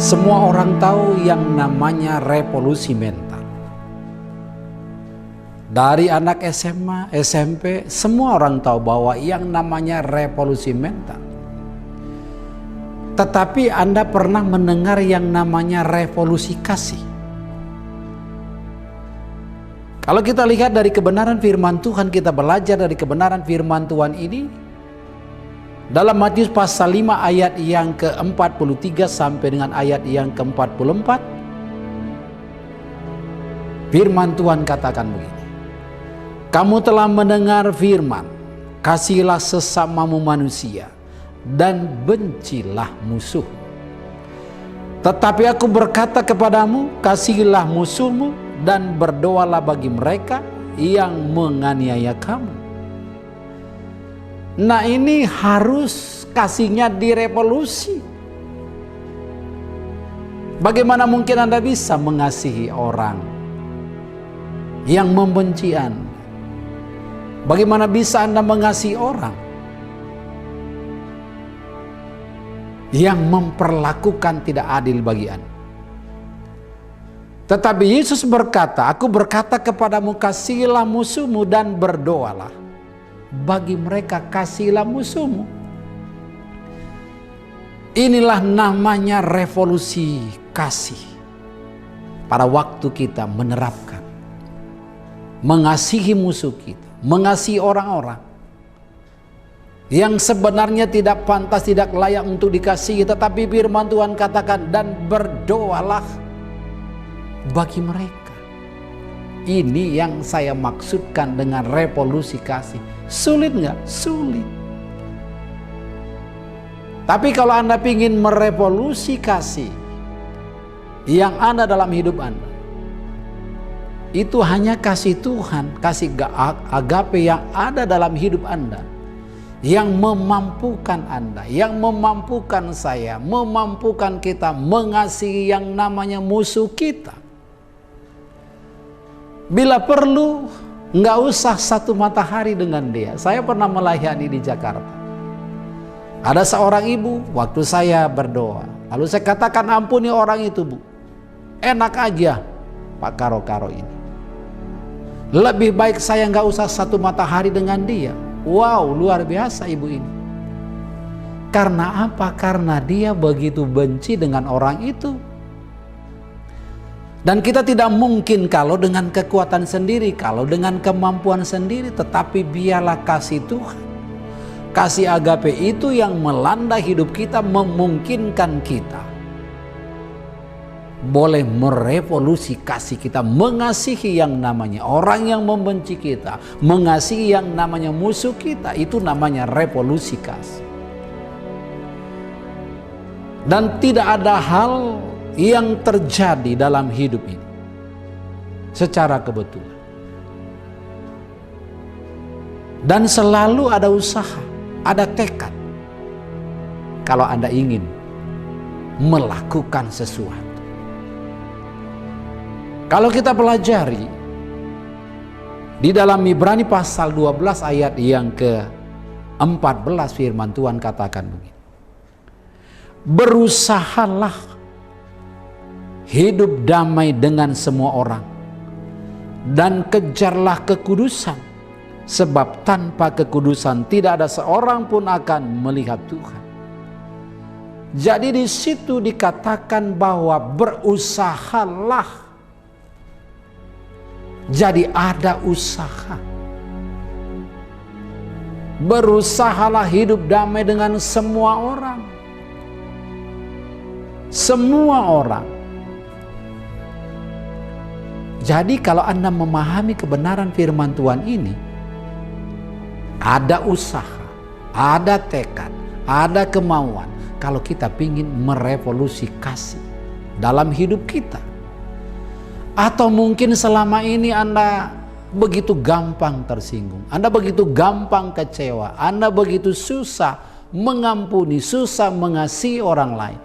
Semua orang tahu yang namanya revolusi mental. Dari anak SMA, SMP, semua orang tahu bahwa yang namanya revolusi mental. Tetapi Anda pernah mendengar yang namanya revolusi kasih? Kalau kita lihat dari kebenaran firman Tuhan, kita belajar dari kebenaran firman Tuhan ini dalam Matius pasal 5 ayat yang ke-43 sampai dengan ayat yang ke-44. Firman Tuhan katakan begini. Kamu telah mendengar firman, kasihilah sesamamu manusia dan bencilah musuh. Tetapi aku berkata kepadamu, kasihilah musuhmu dan berdoalah bagi mereka yang menganiaya kamu. Nah, ini harus kasihnya direvolusi. Bagaimana mungkin Anda bisa mengasihi orang yang membenci Anda? Bagaimana bisa Anda mengasihi orang yang memperlakukan tidak adil bagi Anda? Tetapi Yesus berkata, aku berkata kepadamu, kasihilah musuhmu dan berdoalah bagi mereka, kasihilah musuhmu. Inilah namanya revolusi kasih. Pada waktu kita menerapkan, mengasihi musuh kita, mengasihi orang-orang yang sebenarnya tidak pantas, tidak layak untuk dikasihi, tetapi firman Tuhan katakan, dan berdoalah bagi mereka. Ini yang saya maksudkan dengan revolusi kasih. Sulit nggak? Sulit. Tapi kalau Anda ingin merevolusi kasih yang ada dalam hidup Anda, itu hanya kasih Tuhan, kasih agape yang ada dalam hidup Anda, yang memampukan Anda, yang memampukan saya, memampukan kita mengasihi yang namanya musuh kita. Bila perlu, nggak usah satu matahari dengan dia. Saya pernah melayani di Jakarta. Ada seorang ibu, waktu saya berdoa, lalu saya katakan, ampuni orang itu, Bu. Enak aja Pak Karo-Karo ini. Lebih baik saya nggak usah satu matahari dengan dia. Wow, luar biasa ibu ini. Karena apa? Karena dia begitu benci dengan orang itu. Dan kita tidak mungkin kalau dengan kekuatan sendiri, kalau dengan kemampuan sendiri, tetapi biarlah kasih Tuhan, kasih agape itu yang melanda hidup kita, memungkinkan kita boleh merevolusi kasih kita, mengasihi yang namanya orang yang membenci kita, mengasihi yang namanya musuh kita. Itu namanya revolusi kasih. Dan tidak ada hal yang terjadi dalam hidup ini secara kebetulan. Dan selalu ada usaha, ada tekad. Kalau Anda ingin melakukan sesuatu. Kalau kita pelajari di dalam Ibrani pasal 12 ayat yang ke-14, firman Tuhan katakan begini. Berusahalah hidup damai dengan semua orang dan kejarlah kekudusan, sebab tanpa kekudusan tidak ada seorang pun akan melihat Tuhan. Jadi di situ dikatakan bahwa berusahalah. Jadi ada usaha. Berusahalah hidup damai dengan semua orang. Semua orang. Jadi kalau Anda memahami kebenaran firman Tuhan ini, ada usaha, ada tekad, ada kemauan. Kalau kita ingin merevolusi kasih dalam hidup kita. Atau mungkin selama ini Anda begitu gampang tersinggung, Anda begitu gampang kecewa, Anda begitu susah mengampuni, susah mengasihi orang lain.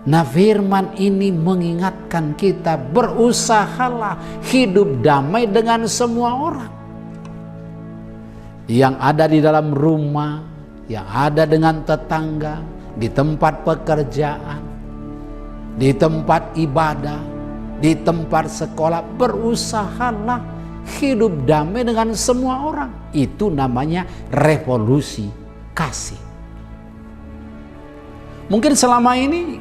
Nah, firman ini mengingatkan kita, berusahalah hidup damai dengan semua orang. Yang ada di dalam rumah, yang ada dengan tetangga, di tempat pekerjaan. di tempat ibadah, di tempat sekolah, berusahalah hidup damai dengan semua orang. Itu namanya revolusi kasih. Mungkin selama ini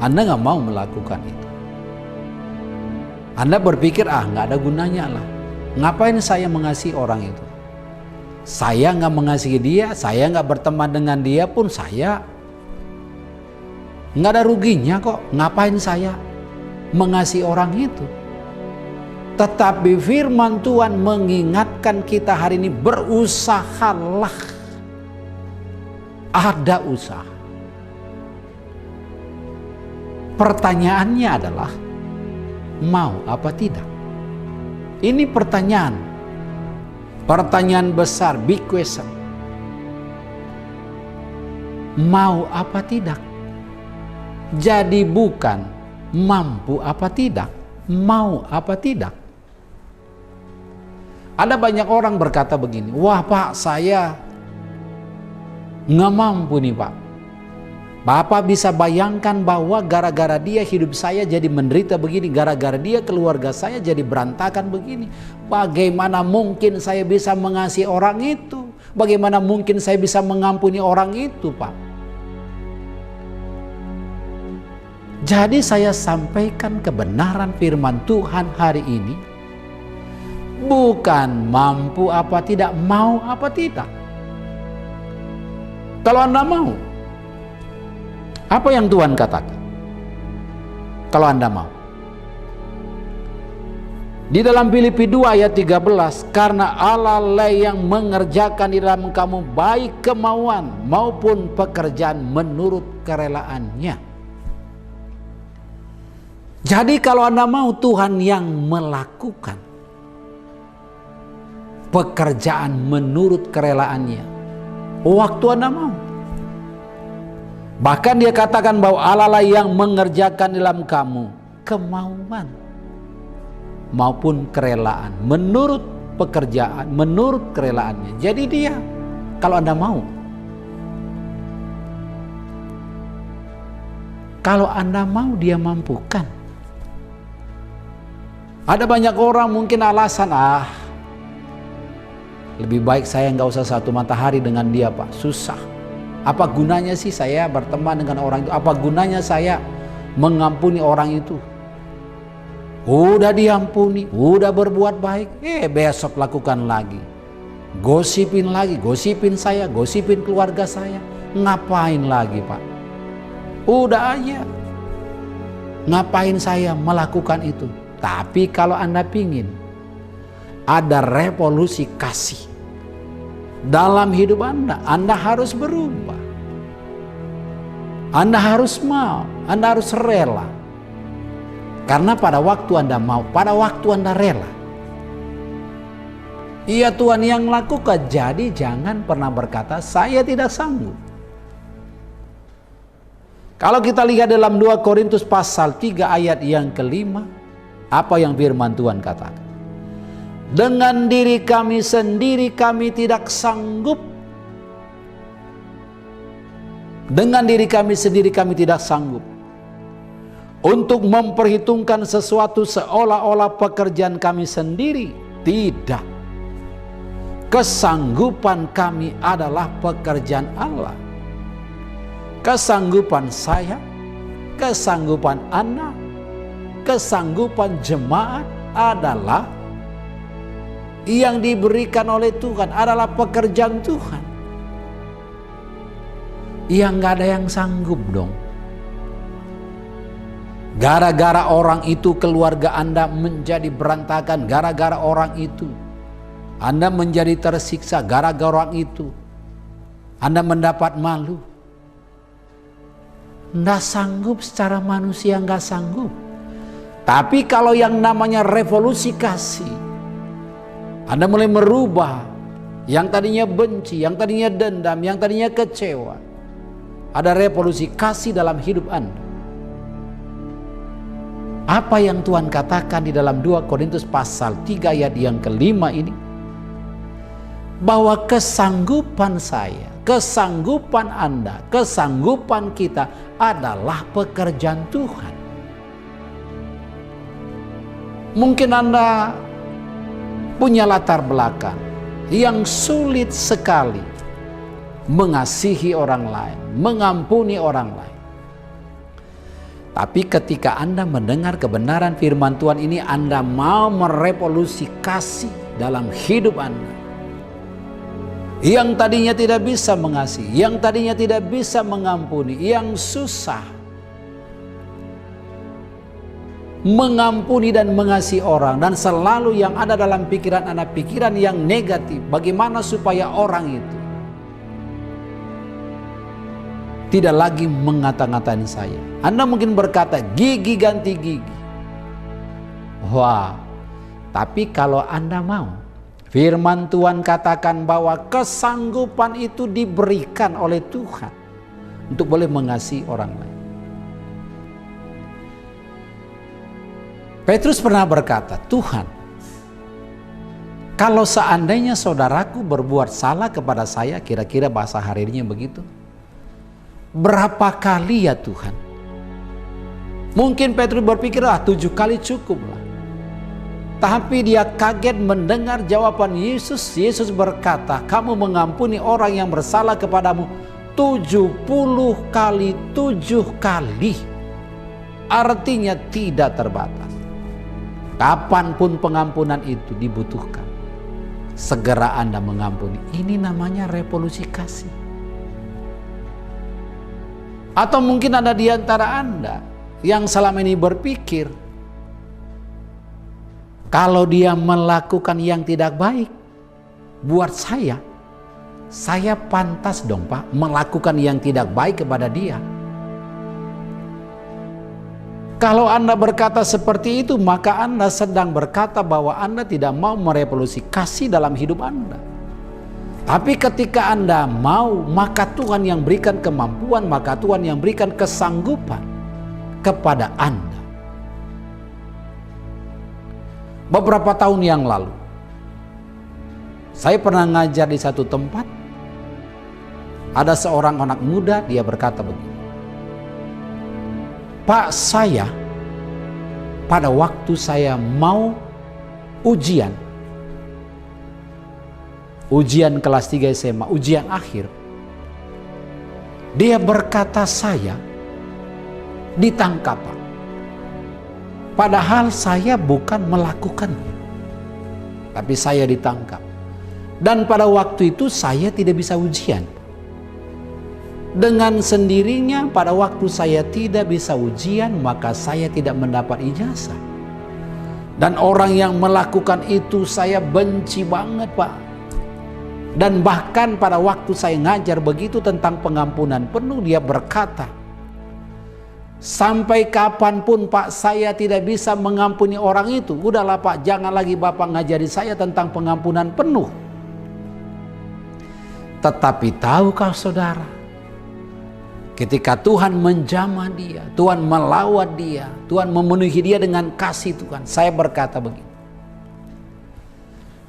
Anda nggak mau melakukan itu. Anda berpikir, nggak ada gunanya lah. Ngapain saya mengasihi orang itu? Saya nggak mengasihi dia, saya nggak berteman dengan dia pun saya nggak ada ruginya kok. Ngapain saya mengasihi orang itu? Tetapi firman Tuhan mengingatkan kita hari ini, berusahalah. Ada usaha. Pertanyaannya adalah, mau apa tidak? Ini pertanyaan. Pertanyaan besar, big question. Mau apa tidak? Jadi bukan mampu apa tidak, mau apa tidak. Ada banyak orang berkata begini, wah Pak, saya nggak mampu nih Pak. Bapak bisa bayangkan bahwa gara-gara dia hidup saya jadi menderita begini, gara-gara dia keluarga saya jadi berantakan begini. Bagaimana mungkin saya bisa mengasihi orang itu? Bagaimana mungkin saya bisa mengampuni orang itu, Pak? Jadi saya sampaikan kebenaran firman Tuhan hari ini, bukan mampu apa tidak, mau apa tidak. Kalau Anda mau, apa yang Tuhan katakan? Kalau Anda mau. Di dalam Filipi 2 ayat 13, karena Allah lah yang mengerjakan di dalam kamu baik kemauan maupun pekerjaan menurut kerelaannya. Jadi kalau Anda mau, Tuhan yang melakukan pekerjaan menurut kerelaannya waktu Anda mau. Bahkan dia katakan bahwa Allah lah yang mengerjakan dalam kamu kemauan maupun kerelaan menurut pekerjaan, menurut kerelaannya. Jadi dia, kalau Anda mau, kalau Anda mau, dia mampukan. Ada banyak orang mungkin alasan, lebih baik saya nggak usah satu matahari dengan dia Pak, susah. Apa gunanya sih saya berteman dengan orang itu? Apa gunanya saya mengampuni orang itu? Udah diampuni, udah berbuat baik, besok lakukan lagi. Gosipin lagi, gosipin saya, gosipin keluarga saya. Ngapain lagi Pak? Udah aja. Ngapain saya melakukan itu? Tapi kalau Anda pingin ada revolusi kasih dalam hidup Anda harus berubah. Anda harus mau, Anda harus rela. Karena pada waktu Anda mau, pada waktu Anda rela, iya Tuhan yang lakukan. Jadi jangan pernah berkata, saya tidak sanggup. Kalau kita lihat dalam 2 Korintus pasal 3 ayat yang kelima, apa yang firman Tuhan katakan? Dengan diri kami sendiri kami tidak sanggup. Dengan diri kami sendiri kami tidak sanggup untuk memperhitungkan sesuatu seolah-olah pekerjaan kami sendiri. Tidak. Kesanggupan kami adalah pekerjaan Allah. Kesanggupan saya, kesanggupan Anda, kesanggupan jemaat adalah yang diberikan oleh Tuhan, adalah pekerjaan Tuhan. Yang nggak ada yang sanggup dong. Gara-gara orang itu keluarga Anda menjadi berantakan, gara-gara orang itu Anda menjadi tersiksa, gara-gara orang itu Anda mendapat malu. Nggak sanggup, secara manusia nggak sanggup. Tapi kalau yang namanya revolusi kasih, Anda mulai merubah yang tadinya benci, yang tadinya dendam, yang tadinya kecewa. Ada revolusi kasih dalam hidup Anda. Apa yang Tuhan katakan di dalam 2 Korintus pasal 3 ayat yang kelima ini? Bahwa kesanggupan saya kesanggupan Anda, kesanggupan kita adalah pekerjaan Tuhan. Mungkin Anda punya latar belakang yang sulit sekali mengasihi orang lain, mengampuni orang lain. Tapi ketika Anda mendengar kebenaran firman Tuhan ini, Anda mau merevolusi kasih dalam hidup Anda. Yang tadinya tidak bisa mengasihi, yang tadinya tidak bisa mengampuni, yang susah mengampuni dan mengasihi orang, dan selalu yang ada dalam pikiran Anda pikiran yang negatif, bagaimana supaya orang itu tidak lagi mengata-ngatain saya. Anda mungkin berkata gigi ganti gigi. Wah, tapi kalau Anda mau, firman Tuhan katakan bahwa kesanggupan itu diberikan oleh Tuhan untuk boleh mengasihi orang lain. Petrus pernah berkata, Tuhan, kalau seandainya saudaraku berbuat salah kepada saya, kira-kira bahasa hari ini begitu, berapa kali ya Tuhan? Mungkin Petrus berpikir 7 kali cukuplah. Tapi dia kaget mendengar jawaban Yesus. Yesus berkata, kamu mengampuni orang yang bersalah kepadamu 70 kali 7 kali. Artinya tidak terbatas. Kapanpun pengampunan itu dibutuhkan, segera Anda mengampuni. Ini namanya revolusi kasih. Atau mungkin ada di antara Anda yang selama ini berpikir, kalau dia melakukan yang tidak baik buat saya pantas dong Pak melakukan yang tidak baik kepada dia. Kalau Anda berkata seperti itu, maka Anda sedang berkata bahwa Anda tidak mau merevolusi kasih dalam hidup Anda. Tapi ketika Anda mau, maka Tuhan yang berikan kemampuan, maka Tuhan yang berikan kesanggupan kepada Anda. Beberapa tahun yang lalu, saya pernah ngajar di satu tempat. Ada seorang anak muda, dia berkata begini, Pak, saya pada waktu saya mau ujian kelas 3 SMA, ujian akhir, dia berkata saya ditangkap. Padahal saya bukan melakukannya, tapi saya ditangkap. Dan pada waktu itu saya tidak bisa ujian. Dengan sendirinya pada waktu saya tidak bisa ujian, maka saya tidak mendapat ijazah. Dan orang yang melakukan itu saya benci banget Pak. Dan bahkan pada waktu saya ngajar begitu tentang pengampunan penuh, dia berkata, sampai kapanpun Pak saya tidak bisa mengampuni orang itu. Udahlah Pak, jangan lagi Bapak ngajari saya tentang pengampunan penuh. Tetapi tahukah saudara, ketika Tuhan menjamah dia, Tuhan melawat dia, Tuhan memenuhi dia dengan kasih Tuhan, saya berkata begini,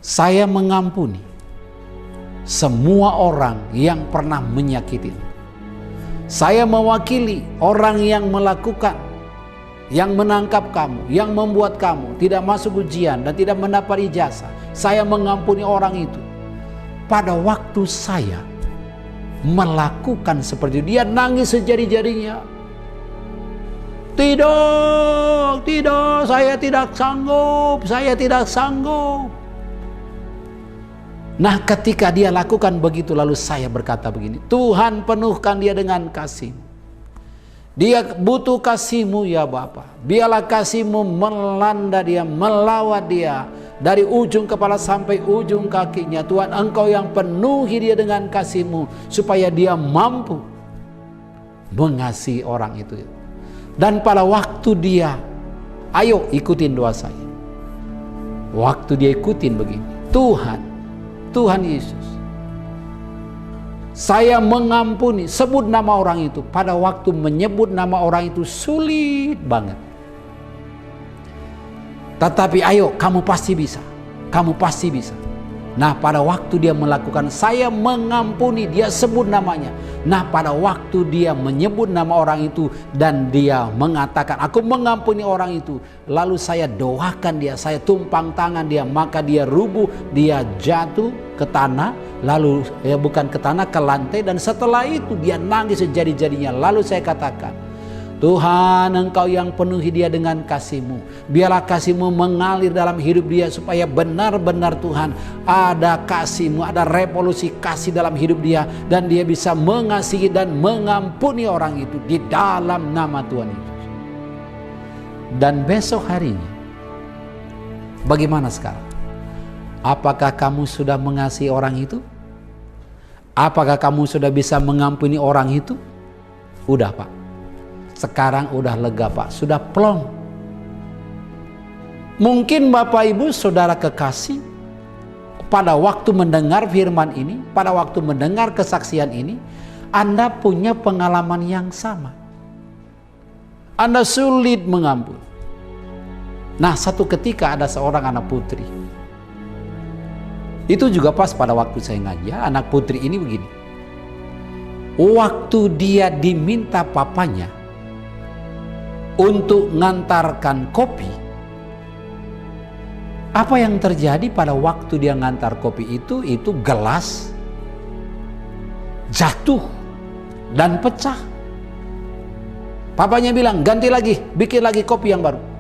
saya mengampuni semua orang yang pernah menyakiti. Saya mewakili orang yang melakukan, yang menangkap kamu, yang membuat kamu tidak masuk ujian dan tidak mendapat ijazah. Saya mengampuni orang itu. Pada waktu saya melakukan seperti itu, dia nangis sejadi-jadinya. Tidak, saya tidak sanggup. Nah, ketika dia lakukan begitu, lalu saya berkata begini, Tuhan penuhkan dia dengan kasih. Dia butuh kasih-Mu ya Bapa. Biarlah kasih-Mu melanda dia, melawat dia dari ujung kepala sampai ujung kakinya. Tuhan, Engkau yang penuhi dia dengan kasih-Mu supaya dia mampu mengasihi orang itu. Dan pada waktu dia, ayo ikutin doa saya. Waktu dia ikutin begini, Tuhan Yesus, saya mengampuni, sebut nama orang itu. Pada waktu menyebut nama orang itu sulit banget. Tetapi ayo, kamu pasti bisa. Nah, pada waktu dia melakukan saya mengampuni, dia sebut namanya. Nah, pada waktu dia menyebut nama orang itu dan dia mengatakan aku mengampuni orang itu, lalu saya doakan dia, saya tumpang tangan dia, maka dia rubuh, dia jatuh ke tanah, lalu bukan ke tanah, ke lantai, dan setelah itu dia nangis sejadi-jadinya. Lalu saya katakan, Tuhan, Engkau yang penuhi dia dengan kasih-Mu. Biarlah kasih-Mu mengalir dalam hidup dia supaya benar-benar Tuhan ada kasih-Mu, ada revolusi kasih dalam hidup dia, dan dia bisa mengasihi dan mengampuni orang itu di dalam nama Tuhan Yesus. Dan besok harinya, bagaimana sekarang? Apakah kamu sudah mengasihi orang itu? Apakah kamu sudah bisa mengampuni orang itu? Udah, Pak. Sekarang udah lega, Pak, sudah plong. Mungkin Bapak Ibu Saudara kekasih, pada waktu mendengar firman ini, pada waktu mendengar kesaksian ini, Anda punya pengalaman yang sama. Anda sulit mengampuni. Nah, satu ketika ada seorang anak putri. Itu juga pas pada waktu saya ngajar, anak putri ini begini. Waktu dia diminta papanya untuk ngantarkan kopi, apa yang terjadi pada waktu dia ngantar kopi itu gelas jatuh dan pecah. Papanya bilang, ganti lagi, bikin lagi kopi yang baru.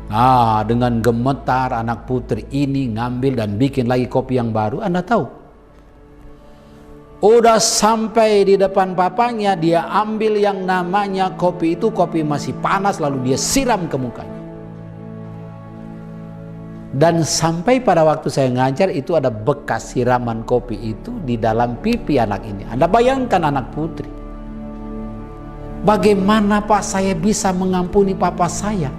Nah, dengan gemetar anak putri ini ngambil dan bikin lagi kopi yang baru. Anda tahu, udah sampai di depan papanya, dia ambil yang namanya kopi itu, kopi masih panas, lalu dia siram ke mukanya. Dan sampai pada waktu saya ngajar itu ada bekas siraman kopi itu di dalam pipi anak ini. Anda bayangkan anak putri. Bagaimana Pak saya bisa mengampuni papa saya?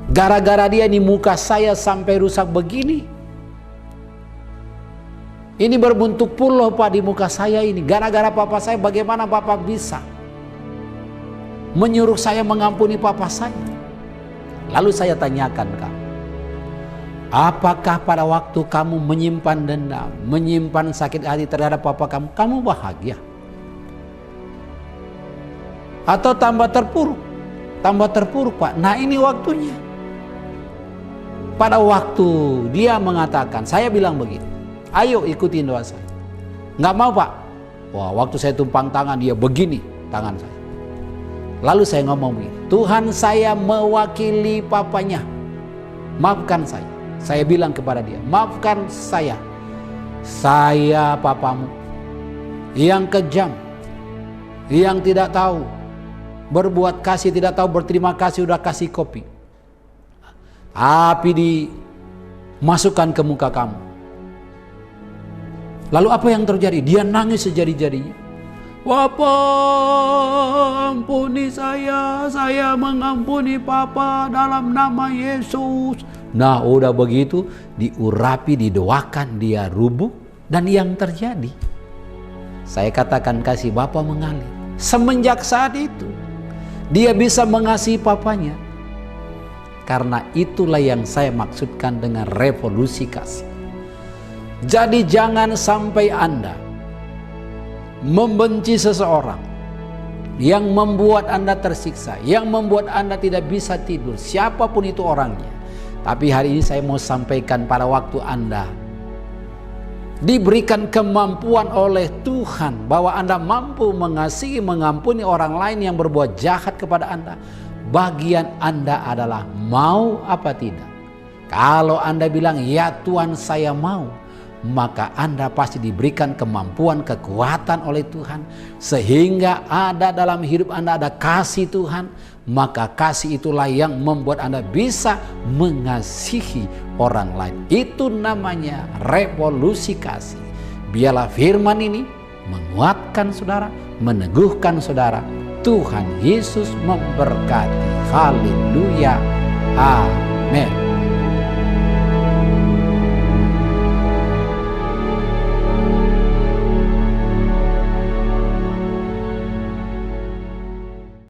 Gara-gara dia di muka saya sampai rusak begini. Ini berbentuk pulau Pak di muka saya ini. Gara-gara papa saya, bagaimana Bapak bisa menyuruh saya mengampuni papa saya? Lalu saya tanyakan kamu, apakah pada waktu kamu menyimpan dendam, menyimpan sakit hati terhadap papa kamu, kamu bahagia? Atau tambah terpuruk? Tambah terpuruk Pak. Nah, ini waktunya. Pada waktu dia mengatakan, saya bilang begini, ayo ikutin doa saya. Nggak mau Pak. Wah, waktu saya tumpang tangan dia begini tangan saya. Lalu saya ngomong begini, Tuhan, saya mewakili papanya, maafkan saya. Saya bilang kepada dia, maafkan saya papamu yang kejam, yang tidak tahu berbuat kasih, tidak tahu berterima kasih, udah kasih kopi, api dimasukkan ke muka kamu. Lalu apa yang terjadi? Dia nangis sejadi-jadinya. Bapak, ampuni saya mengampuni papa dalam nama Yesus. Nah, udah begitu diurapi, didoakan, dia rubuh. Dan yang terjadi, saya katakan kasih Bapak mengalir. Semenjak saat itu dia bisa mengasihi papanya. Karena itulah yang saya maksudkan dengan revolusi kasih. Jadi jangan sampai Anda membenci seseorang yang membuat Anda tersiksa, yang membuat Anda tidak bisa tidur, siapapun itu orangnya. Tapi hari ini saya mau sampaikan, pada waktu Anda diberikan kemampuan oleh Tuhan bahwa Anda mampu mengasihi, mengampuni orang lain yang berbuat jahat kepada Anda, bagian Anda adalah mau apa tidak. Kalau Anda bilang ya Tuhan saya mau, maka Anda pasti diberikan kemampuan, kekuatan oleh Tuhan, sehingga ada dalam hidup Anda ada kasih Tuhan. Maka kasih itulah yang membuat Anda bisa mengasihi orang lain. Itu namanya revolusi kasih. Biarlah firman ini menguatkan saudara, meneguhkan saudara. Tuhan Yesus memberkati. Haleluya. Amin.